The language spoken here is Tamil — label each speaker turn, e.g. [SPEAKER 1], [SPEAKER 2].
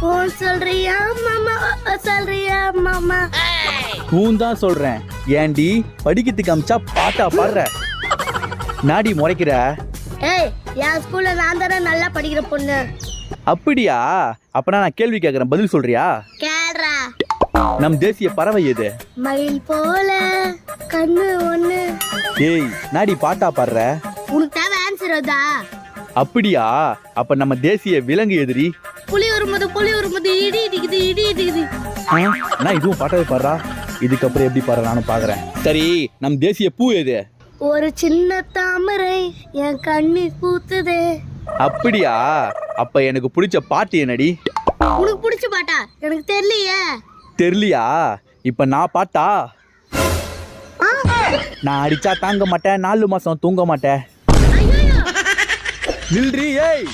[SPEAKER 1] ஓ சொல்றியா மாமா சொல்றியா மாமா
[SPEAKER 2] தான் சொல்றேன். ஏண்டி படிக்கிறதுக்கு அமிச்சா பாட்டா பாடுற? நாடி முறைக்கிற?
[SPEAKER 1] ஏய் என் ஸ்கூல்ல நான் தானே நல்லா படிக்கிற பொண்ணு.
[SPEAKER 2] அப்படியா? அப்பனா நான் கேள்வி கேட்கறேன், பதில் சொல்றியா?
[SPEAKER 1] கேடுறா.
[SPEAKER 2] நம் தேசிய பறவை எது?
[SPEAKER 1] மயில் போல கண்ணு ஒண்ணு.
[SPEAKER 2] ஏய் நாடி பாட்டா பாடுற?
[SPEAKER 1] உனக்கு தேவை ஆன்சர் அதா?
[SPEAKER 2] அப்படியா? அப்ப நம்ம தேசிய விலங்கு எதிரி?
[SPEAKER 1] புலி வரும்போது இடி இடிக்குது.
[SPEAKER 2] நான் இதுவும் பாட்டாவே பாடுறா. இதுக்கப்புறம் எப்படி பாடுற நானும் பாக்குறேன். சரி, நம் தேசிய பூ எது?
[SPEAKER 1] ஒரு சின்ன தாமரை என் கண்ணி பூத்துதே.
[SPEAKER 2] அப்படியா? அப்ப எனக்கு பிடிச்ச பாட்டு என்னடி?
[SPEAKER 1] உனக்கு பிடிச்ச பாட்டா? எனக்கு தெரியலையே.
[SPEAKER 2] தெரியலையா? இப்ப நான் பாட்டா? நான் அடிச்சா தாங்க மாட்டேன், 4 மாசம் தூங்க மாட்டேன். நில்றி ஏய்.